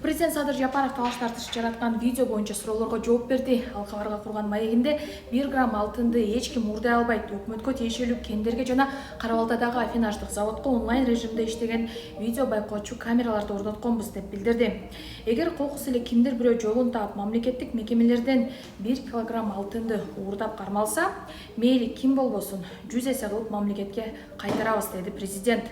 Президент Садыр Жапаров талаш тартыш жараткан видео боюнча суроолорго жооп берди. Ал кабарга курган маегинде 1 грамм алтынды эч ким уурдай албайт. Өкмөткө тиешелүү кендерге жана Кара-Балтадагы афинаждык заводко онлайн режимде иштеген видео байкоочу камераларды орнотконбуз деп билдирди. Эгер кокус эле кимдир бирөө жолун таап мамлекеттик мекемелерден 1 килограмм алтынды уурдап кармалса, мейли ким болбосун 100 эсе кылып мамлекетке кайтарабыз, деди президент.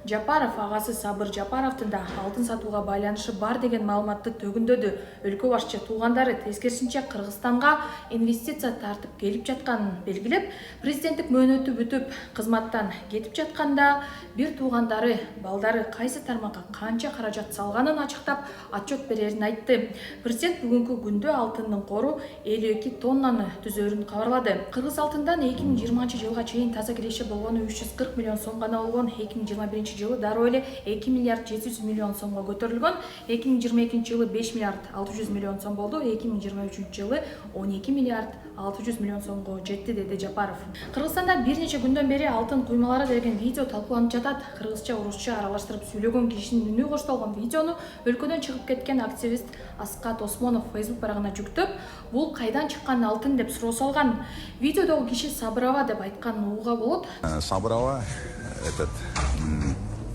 Жапаров агасы Сабыр Жапаровдун да алтын сатууга байланышы бар деген маалыматты төгүндөдү. Өлкө башчы туугандары тескерисинче Кыргызстанга инвестиция тартып келип жатканын белгилеп, президенттик мөөнөтү бүтүп кызматтан кетип жатканда бир туугандары балдары кайсы тармакка канча каражат салганын ачыктап отчет берерин айтты. Президент бүгүнкү күндө алтындын кору 52 тоннаны түзөрүн кабарлады. Кыргыз алтындан 2020 жылга чейин таза киреше болгону 340 миллион сом гана болгон. 2021 жылы дароо эле 2 миллиард 700 миллион сомго көтөрүлгөн. 2022 жылы 5 миллиард 600 миллион сом болду. 2023 жылы 12 миллиард 600 миллион сомго жетти, деди Жапаров. Кыргызстанда бир нече күндөн бери алтын куймалары деген видео талкууланып жатат. Кыргызча, орусча аралаштырып сүйлөгөн кишинин үнү коштолгон видеону өлкөдөн чыгып кеткен активист Аскат Осмонов Facebook барагына жүктөп, бул кайдан чыккан алтын деп суроо салган. Видеодогу киши Сабырова деп айтканын угууга болот. Сабырова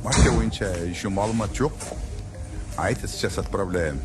Машке боюнча еще маалымат жок. Айтты, сейчас отправляем.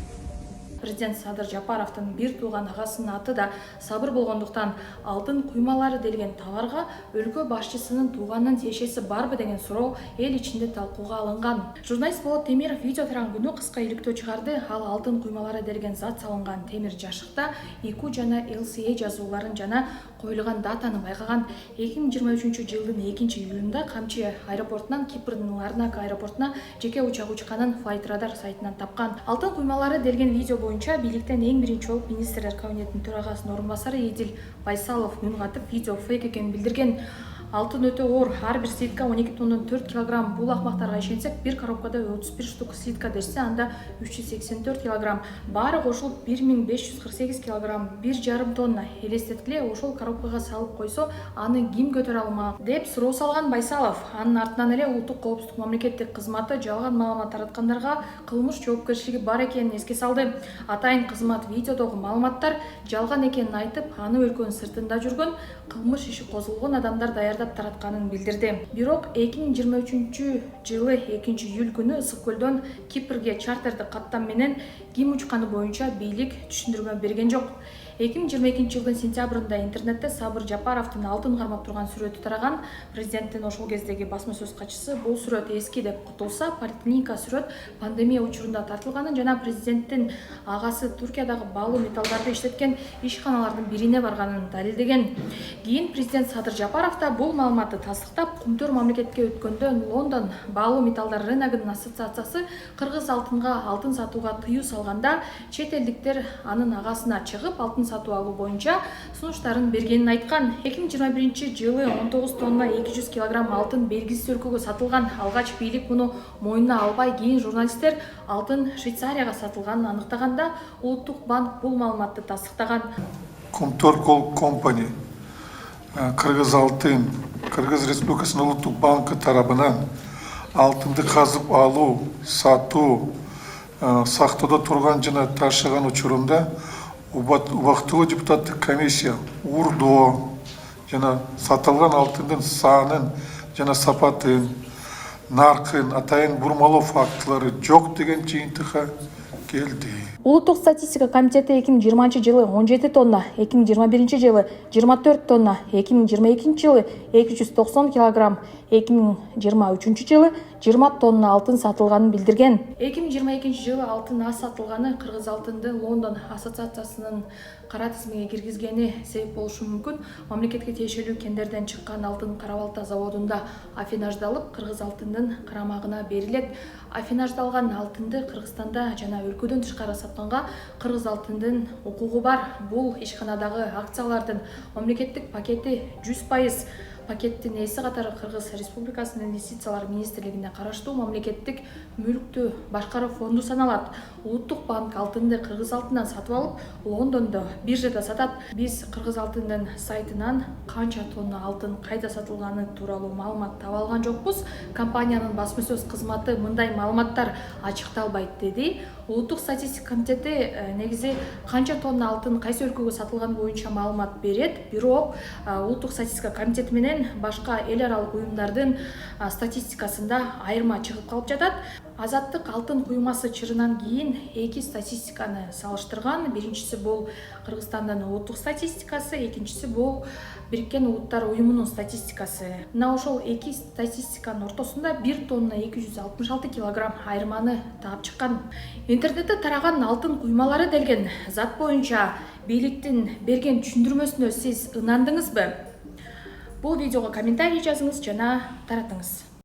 Президент Садыр Жапаровдун бир тууган агасынын аты да Сабыр болгондуктан алтын куймалары делген товарга өлкө башчысынын тууганынын тиешеси барбы деген суроо эл ичинде талкууга алынган. Журналист Болот Темиров видео тараган күнү кыска иликтөө чыгарды. Ал алтын куймалары делген зат салынган темир жашыкта IQ жана LCA жазууларын жана коюлган датаны байкаган. 2023 жылдын 2-июлунда Камчы аэропортунан Кипрдин Ларнака аэропортуна жеке учак учканын Flight Radar сайтынан тапкан. Алтын куймалары делген видео боюнча бийликтен эң биринчи болуп министрлер кабинетинин төрагасынын орун басары Эдил Байсалов үн катып видео фейк экенин билдирген. Алтын өтө оор, ар бир слитка 12 тонна 4 килограмм. Бул акмактарга ишенсек, бир коробкада 31 штук слитка дешсе, анда 384 килограмм. Баары кошулуп 1548 килограмм, 1,5 тонна. Элестеткиле, ошол коробкага салып койсо, аны ким көтөрө алмак деп суроо салган Байсалов. Анын артынан эле улуттук коопсуздук мамлекеттик кызматы жалган маалымат тараткандарга кылмыш жоопкерчилиги бар экенин эске салды. Атайын кызмат видеодогу маалыматтар жалган экенин айтып, аны өлкөнүн сыртында жүргөн кылмыш иши козулгон адамдар даярдап таратканын билдирди. Бирок 2023 жылы 2-июль күнү Ысык көлдөн Кипрге чартердик каптам менен ким учканы боюнча бийлик түшүндүрмө берген жок. 2022 жылдын сентябрында интернетте Сабыр Жапаровдун алтын кармап турган сүрөтү тараган. Президенттин ошол кездеги басма сөз катчысы бул сүрөт эски деп кутулса, поликлиника сүрөт пандемия учурунда тартылганын жана президенттин агасы Туркиядагы баалуу металлдарды иштеткен ишканалардын бирине барганын далилдеген. Кийин президент Садыр Жапаров да бул маалыматты тастыктап, Кумтөр мамлекетке өткөндө Лондон баалуу металлдар рыногунун ассоциациясы кыргыз алтынга алтын сатууга тыюу салганда чет элдиктер анын агасына чыгып алтын сатуу алуу боюнча сунуштарын бергенин айткан. 2021 жылы 19 тонна 200 килограмм алтын белгисиз өлкөгө сатылган. Алгач бийлик муну мойнуна албай, кийин журналисттер алтын Швейцарияга сатылганын аныктаганда, Улуттук банк бул маалыматты тастыктаган. Кумтөр компани Кыргыз алтын Кыргыз Республикасынын Улуттук банкы тарабынан алтынды казып алуу, сатуу, сактоодо турган жана ташыган учурунда убактылуу депутаттык комиссия уурдоо жана сатылган алтындын санын жана сапатын, наркын атайын бурмалоо фактылары жок деген жыйынтыкка келди. Улуттук статистика комитети 2020 жылы 17 тонна, 2021 жылы 24 тонна, 2022 жылы 290 килограмм, 2023 жылы 20 тонна алтын сатылганын билдирген. 2022 жылы алтын аз сатылганы кыргыз алтынды Лондон ассоциациясынын кара тизмеге киргизгени себеп болушу мүмкүн. Мамлекетке тиешелүү кендерден чыккан алтын Кара-Балта заводунда афинаждалып, кыргыз алтындын карамагына берилет. Афинаждалган алтынды Кыргызстанда жана өлкөдөн тышкары сатканга кыргыз алтындын укугу бар. Бул ишканадагы акциялардын мамлекеттик пакети 100%. Пакеттин ээси катары Кыргыз Республикасынын инвестициялар министрлигине караштуу мамлекеттик мүлктү башкаруу фонду саналат. Улуттук банк алтынды кыргыз алтынынан сатып алып, Лондондо биржада сатат. Биз Кыргыз алтындын сайтынан канча тонна алтын кайда сатылганы тууралуу маалымат таба алган жокпуз. Компаниянын басма-сөз кызматы мындай маалыматтар ачыкталбайт деди. Улуттук статистика комитети негизи канча тонна алтын кайсы өлкөгө сатылганы боюнча маалымат берет. Бирок Улуттук статистика комитети менен башка эл аралык уюмдардын статистикасында айырма чыгып калып жатат. Азаттык алтын куймасы чырынан кийин эки статистиканы салыштырган. Биринчиси бул Кыргызстандын улуттук статистикасы, экинчиси бул Бириккен Улуттар уюмунун статистикасы. Мына ошол эки статистиканын ортосунда 1 тонна 266 килограмм айырманы таап чыккан. Интернетте тараган алтын куймалары делген зат боюнча бийликтин берген түшүндүрмөсүнө сиз ынандыңызбы? Бул видеого комментарий жазыңыз жана таратыңыз.